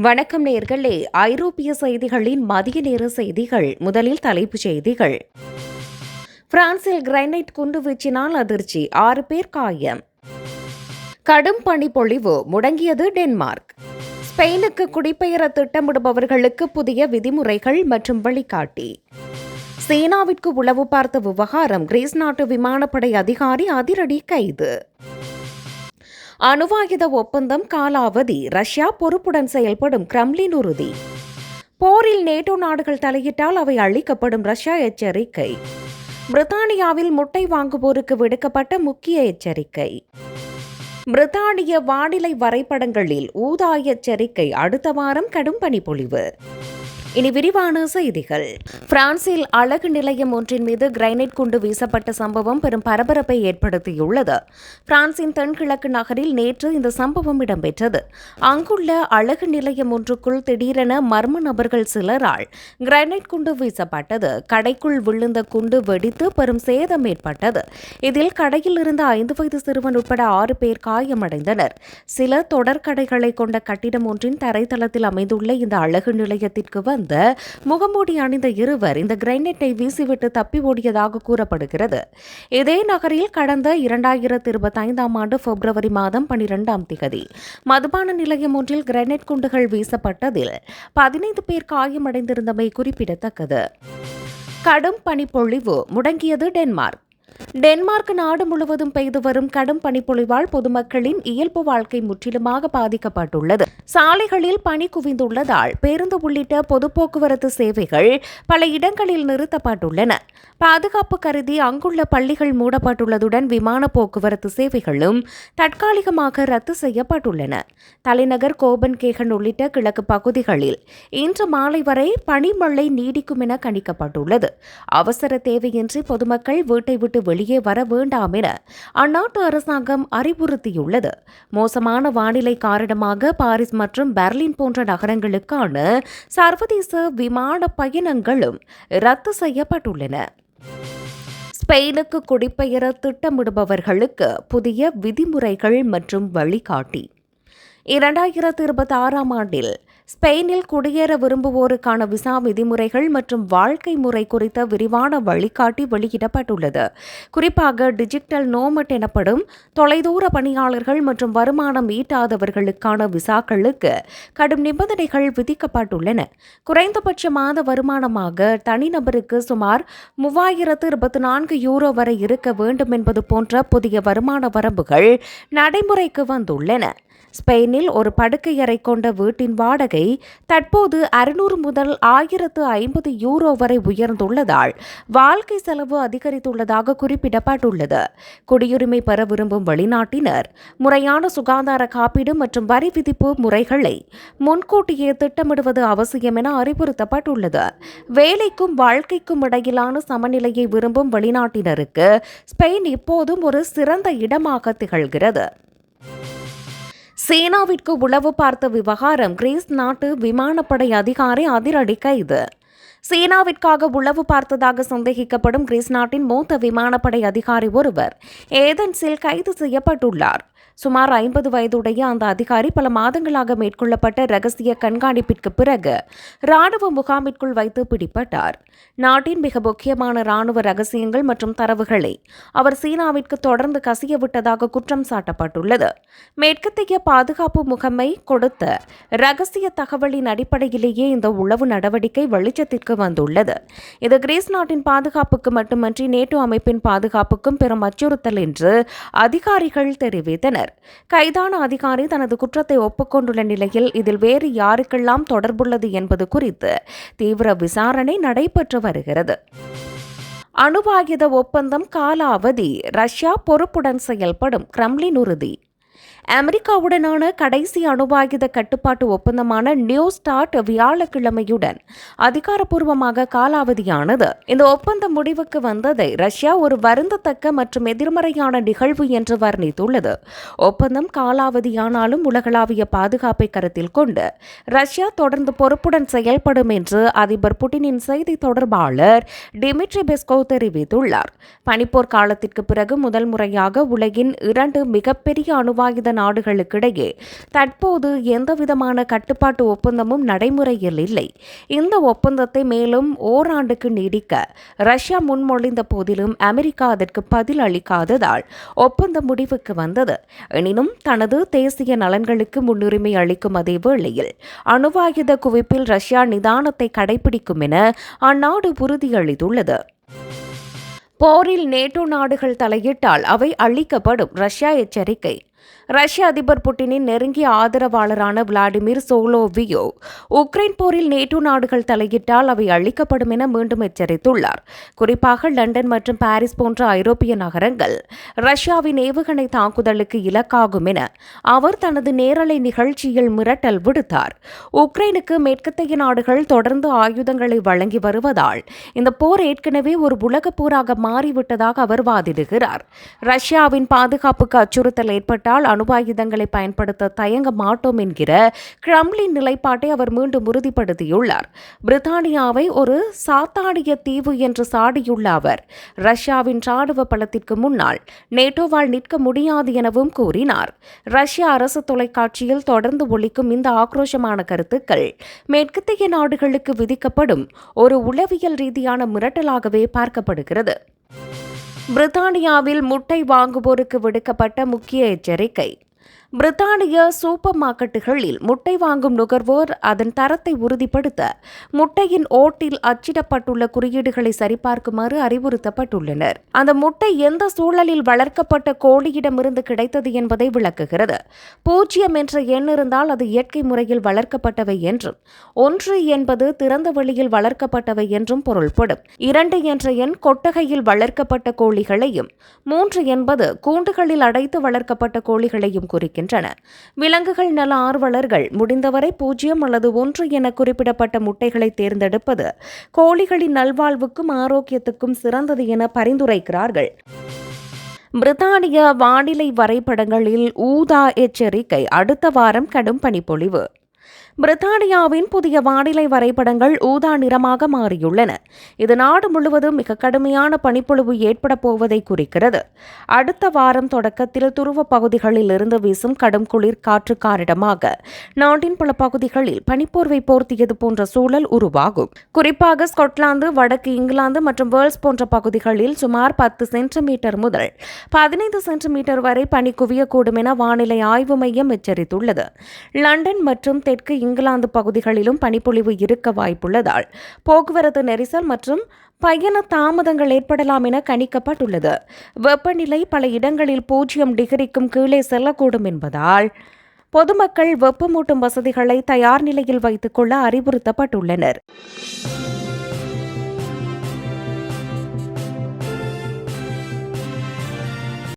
வணக்கம் நேயர்களே. ஐரோப்பிய செய்திகளின் மதிய நேர செய்திகள். முதலில் தலைப்புச் செய்திகள். பிரான்சில் கிரைனைட் குண்டுவீச்சினால் அதிர்ச்சி, 6 பேர் காயம். கடும் பனிப்பொழிவு, முடங்கியது டென்மார்க். ஸ்பெயினுக்கு குடிபெயர திட்டமிடுபவர்களுக்கு புதிய விதிமுறைகள் மற்றும் வழிகாட்டி. சீனாவிற்கு உளவு பார்த்த விவகாரம், கிரீஸ் நாட்டு விமானப்படை அதிகாரி அதிரடி கைது. அணுவாயுத ஒப்பந்தம் காலாவதி, ரஷ்யா பொறுப்புடன் செயல்படும், கிரெம்ளின் உறுதி. போரில் நேட்டோ நாடுகள் தலையிட்டால் அவை அழிக்கப்படும், ரஷ்யா எச்சரிக்கை. பிரித்தானியாவில் முட்டை வாங்குவோருக்கு விடுக்கப்பட்ட முக்கிய எச்சரிக்கை. பிரித்தானிய வானிலை வரைபடங்களில் ஊதா எச்சரிக்கை, அடுத்த வாரம் கடும் பனிப்பொழிவு. இனி விரிவான செய்திகள். பிரான்சில் அழகு நிலையம் ஒன்றின் மீது கிரைனைட் குண்டு வீசப்பட்ட சம்பவம் பெரும் பரபரப்பை ஏற்படுத்தியுள்ளது. பிரான்சின் தென்கிழக்கு நகரில் நேற்று இந்த சம்பவம் இடம்பெற்றது. அங்குள்ள அழகு நிலையம் ஒன்றுக்குள் திடீரென மர்ம நபர்கள் சிலரால் கிரைனைட் குண்டு வீசப்பட்டது. கடைக்குள் விழுந்த குண்டு வெடித்து பெரும் சேதம் ஏற்பட்டது. இதில் கடையில் இருந்த 5 வயது சிறுவன் உட்பட 6 பேர் காயமடைந்தனர். சில தொடர் கடைகளை கொண்ட கட்டிடம் ஒன்றின் தரைத்தளத்தில் அமைந்துள்ள இந்த அழகு நிலையத்திற்கு முகமூடி அணிந்த இருவர் இந்த கிரைனேட்டை வீசிவிட்டு தப்பி ஓடியதாக கூறப்படுகிறது. இதே நகரில் கடந்த 2025ஆம் ஆண்டு பிப்ரவரி மாதம் 12ஆம் தேதி மதுபான நிலையம் ஒன்றில் கிரைனேட் குண்டுகள் வீசப்பட்டதில் 15 பேர் காயமடைந்திருந்தமை குறிப்பிடத்தக்கது. கடும் பனிப்பொழிவு, முடங்கியது டென்மார்க். டென்மார்க் நாடு முழுவதும் பெய்து வரும் கடும் பனிப்பொழிவால் பொதுமக்களின் இயல்பு வாழ்க்கை முற்றிலுமாக பாதிக்கப்பட்டுள்ளது. சாலைகளில் பனி குவிந்துள்ளதால் பேருந்து உள்ளிட்ட பொது போக்குவரத்து சேவைகள் பல இடங்களில் நிறுத்தப்பட்டுள்ளன. பாதுகாப்பு கருதி அங்குள்ள பள்ளிகள் மூடப்பட்டுள்ளதுடன் விமான போக்குவரத்து சேவைகளும் தற்காலிகமாக ரத்து செய்யப்பட்டுள்ளன. தலைநகர் கோபன்கேகன் உள்ளிட்ட கிழக்கு பகுதிகளில் இன்று மாலை வரை பனிமழை நீடிக்கும் என கணிக்கப்பட்டுள்ளது. அவசர தேவையின்றி பொதுமக்கள் வீட்டை விட்டு வெளியே வர வேண்டாம் என அந்நாட்டு அரசாங்கம் அறிவுறுத்தியுள்ளது. மோசமான வானிலை காரணமாக பாரிஸ் மற்றும் பெர்லின் போன்ற நகரங்களுக்கான சர்வதேச விமான பயணங்களும் ரத்து செய்யப்பட்டுள்ளன. ஸ்பெயினுக்கு குடிபெயர திட்டமிடுபவர்களுக்கு புதிய விதிமுறைகள் மற்றும் வழிகாட்டி. 2026ஆம் ஆண்டில் ஸ்பெயினில் குடியேற விரும்புவோருக்கான விசா விதிமுறைகள் மற்றும் வாழ்க்கை முறை குறித்த விரிவான வழிகாட்டி வெளியிடப்பட்டுள்ளது. குறிப்பாக டிஜிட்டல் நோமட் எனப்படும் தொலைதூர பணியாளர்கள் மற்றும் வருமானம் ஈட்டாதவர்களுக்கான விசாக்களுக்கு கடும் நிபந்தனைகள் விதிக்கப்பட்டுள்ளன. குறைந்தபட்ச மாத வருமானமாக தனிநபருக்கு சுமார் 3024 யூரோ வரை இருக்க வேண்டும் என்பது போன்ற புதிய வருமான வரம்புகள் நடைமுறைக்கு வந்துள்ளன. ஸ்பெயினில் ஒரு படுக்கையறை கொண்ட வீட்டின் வாடகை தற்போது 600 முதல் 1050 யூரோ வரை உயர்ந்துள்ளதால் வாழ்க்கை செலவு அதிகரித்துள்ளதாக குறிப்பிடப்பட்டுள்ளது. குடியுரிமை பெற விரும்பும் வெளிநாட்டினர் முறையான சுகாதார காப்பீடு மற்றும் வரி விதிப்பு முறைகளை முன்கூட்டியே திட்டமிடுவது அவசியம் என அறிவுறுத்தப்பட்டுள்ளது. வேலைக்கும் வாழ்க்கைக்கும் இடையிலான சமநிலையை விரும்பும் வெளிநாட்டினருக்கு ஸ்பெயின் இப்போதும் ஒரு சிறந்த இடமாக திகழ்கிறது. சீனாவிற்கு உளவு பார்த்த விவகாரம், கிரீஸ் நாட்டு விமானப்படை அதிகாரி அதிரடி கைது. சீனாவிற்காக உளவு பார்த்ததாக சந்தேகிக்கப்படும் கிரீஸ் நாட்டின் மூத்த விமானப்படை அதிகாரி ஒருவர் ஏதென்ஸில் கைது செய்யப்பட்டுள்ளார். சுமார் 50 வயதுடைய அந்த அதிகாரி பல மாதங்களாக மேற்கொள்ளப்பட்ட ரகசிய கண்காணிப்பிற்கு பிறகு ராணுவ முகாமிற்குள் வைத்து பிடிபட்டார். நாட்டின் மிக முக்கியமான ராணுவ ரகசியங்கள் மற்றும் தரவுகளை அவர் சீனாவிற்கு தொடர்ந்து கசிய விட்டதாக குற்றம் சாட்டப்பட்டுள்ளது. மேற்கத்திய பாதுகாப்பு முகமை கொடுத்த ரகசிய தகவலின் அடிப்படையிலேயே இந்த உளவு நடவடிக்கை வெளிச்சத்திற்கு வந்துள்ளது. இது கிரீஸ் நாட்டின் பாதுகாப்புக்கு மட்டுமன்றி நேட்டோ அமைப்பின் பாதுகாப்புக்கும் பெரும் அச்சுறுத்தல் என்று அதிகாரிகள் தெரிவித்தனர். கைதான அதிகாரி தனது குற்றத்தை ஒப்புக்கொண்டுள்ள நிலையில் இதில் வேறு யாருக்கெல்லாம் தொடர்புள்ளது என்பது குறித்து தீவிர விசாரணை நடைபெற்று வருகிறது. அணுவாயுத ஒப்பந்தம் காலாவதி, ரஷ்யா பொறுப்புடன் செயல்படும், கிரெம்ளின் உறுதி. அமெரிக்காவுடனான கடைசி அணுவாயுத கட்டுப்பாட்டு ஒப்பந்தமான நியூ ஸ்டார்ட் வியாழக்கிழமையுடன் அதிகாரப்பூர்வமாக காலாவதியானது. இந்த ஒப்பந்தம் முடிவுக்கு வந்ததை ரஷ்யா ஒரு வருந்தத்தக்க மற்றும் எதிர்மறையான நிகழ்வு என்று வர்ணித்துள்ளது. ஒப்பந்தம் காலாவதியானாலும் உலகளாவிய பாதுகாப்பை கருத்தில் கொண்டு ரஷ்யா தொடர்ந்து பொறுப்புடன் செயல்படும் என்று அதிபர் புட்டினின் செய்தி தொடர்பாளர் டிமிட்ரி பெஸ்கோவ் தெரிவித்துள்ளார். பனிப்போர் காலத்திற்கு பிறகு முதல் முறையாக உலகின் 2 மிகப்பெரிய அணுவாயுத நாடுகளுக்கிடையே தற்போது எந்தவிதமான கட்டுப்பாட்டு ஒப்பந்தமும் நடைமுறையில் இல்லை. இந்த ஒப்பந்தத்தை மேலும் ஓராண்டுக்கு நீடிக்க ரஷ்யா முன்மொழிந்த போதிலும் அமெரிக்கா அதற்கு பதில் அளிக்காததால் ஒப்பந்த முடிவுக்கு வந்தது. எனினும் தனது தேசிய நலன்களுக்கு முன்னுரிமை அளிக்கும் அதே வேளையில் அணுவாயுத குவிப்பில் ரஷ்யா நிதானத்தை கடைபிடிக்கும் என அந்நாடு உறுதியளித்துள்ளது. போரில் நேட்டோ நாடுகள் தலையிட்டால் அவை அழிக்கப்படும், ரஷ்யா எச்சரிக்கை. ரஷ்ய அதிபர் புட்டினின் நெருங்கிய ஆதரவாளரான விளாடிமிர் சோலோவியோ உக்ரைன் போரில் நேட்டோ நாடுகள் தலையிட்டால் அவை அழிக்கப்படும் என மீண்டும் எச்சரித்துள்ளார். குறிப்பாக லண்டன் மற்றும் பாரிஸ் போன்ற ஐரோப்பிய நகரங்கள் ரஷ்யாவின் ஏவுகணை தாக்குதலுக்கு இலக்காகும் என அவர் தனது நேரலை நிகழ்ச்சியில் மிரட்டல் விடுத்தார். உக்ரைனுக்கு மேற்கத்திய நாடுகள் தொடர்ந்து ஆயுதங்களை வழங்கி வருவதால் இந்த போர் ஏற்கனவே ஒரு உலகப் போராக மாறிவிட்டதாக அவர் வாதிடுகிறார். ரஷ்யாவின் பாதுகாப்புக்கு அச்சுறுத்தல் ஏற்பட்டால் அணுவாயுதங்களை பயன்படுத்த தயங்க மாட்டோம் என்கிற கிரெம்ளின் நிலைப்பாட்டை அவர் மீண்டும் உறுதிப்படுத்தியுள்ளார். பிரித்தானியாவை ஒரு சாத்தானிய தீவு என்று சாடியுள்ள அவர் ரஷ்யாவின் ராணுவ பலத்திற்கு முன்னால் நேட்டோவால் நிற்க முடியாது எனவும் கூறினார். ரஷ்ய அரசு தொலைக்காட்சியில் தொடர்ந்து ஒலிக்கும் இந்த ஆக்ரோஷமான கருத்துக்கள் மேற்கத்திய நாடுகளுக்கு விதிக்கப்படும் ஒரு உளவியல் ரீதியான மிரட்டலாகவே பார்க்கப்படுகிறது. பிரித்தானியாவில் முட்டை வாங்குவோருக்கு விடுக்கப்பட்ட முக்கிய எச்சரிக்கை. பிரித்தானிய சூப்பர் மார்க்கெட்டுகளில் முட்டை வாங்கும் நுகர்வோர் அதன் தரத்தை உறுதிப்படுத்த முட்டையின் ஓட்டில் அச்சிடப்பட்டுள்ள குறியீடுகளை சரிபார்க்குமாறு அறிவுறுத்தப்பட்டுள்ளனர். அந்த முட்டை எந்த சூழலில் வளர்க்கப்பட்ட கோழியிடமிருந்து கிடைத்தது என்பதை விளக்குகிறது. 0 என்ற எண் இருந்தால் அது இயற்கை முறையில் வளர்க்கப்பட்டவை என்றும், 1 என்பது திறந்த வெளியில் வளர்க்கப்பட்டவை என்றும் பொருள்படும். 2 என்ற எண் கொட்டகையில் வளர்க்கப்பட்ட கோழிகளையும், 3 என்பது கூண்டுகளில் அடைத்து வளர்க்கப்பட்ட கோழிகளையும் குறிக்கிறது. விலங்குகள் நல ஆர்வலர்கள் முடிந்தவரை 0 அல்லது 1 என குறிப்பிடப்பட்ட முட்டைகளை தேர்ந்தெடுப்பது கோழிகளின் நல்வாழ்வுக்கும் ஆரோக்கியத்துக்கும் சிறந்தது என பரிந்துரைக்கிறார்கள். பிரித்தானிய வானிலை வரைபடங்களில் ஊதா எச்சரிக்கை. அடுத்த வாரம் கடும் பனிப்பொழிவு. பிரித்தானியாவின் புதிய வானிலை வரைபடங்கள் ஊதா நிறமாக மாறியுள்ளன. இது நாடு முழுவதும் மிக கடுமையான பனிப்பொழிவு ஏற்பட போவதை குறிக்கிறது. அடுத்த வாரம் தொடக்கத்தில் துருவ பகுதிகளில் இருந்து வீசும் கடும் குளிர் காற்று காரணமாக நாட்டின் பல பகுதிகளில் பனிப்போர்வை போர்த்தியது போன்ற சூழல் உருவாகும். குறிப்பாக ஸ்காட்லாந்து, வடக்கு இங்கிலாந்து மற்றும் வேல்ஸ் போன்ற பகுதிகளில் சுமார் 10 சென்டிமீட்டர் முதல் 15 சென்டிமீட்டர் வரை பனி குவியக்கூடும் என வானிலை ஆய்வு மையம் எச்சரித்துள்ளது. லண்டன் மற்றும் தெற்கு இங்கிலாந்து பகுதிகளிலும் பனிப்பொழிவு இருக்க வாய்ப்புள்ளதால் போக்குவரத்து நெரிசல் மற்றும் பயண தாமதங்கள் ஏற்படலாம் என கணிக்கப்பட்டுள்ளது. வெப்பநிலை பல இடங்களில் 0 டிகிரிக்கும் கீழே செல்லக்கூடும் என்பதால் பொதுமக்கள் வெப்பமூட்டும் வசதிகளை தயார் நிலையில் வைத்துக் கொள்ள அறிவுறுத்தப்பட்டுள்ளனர்.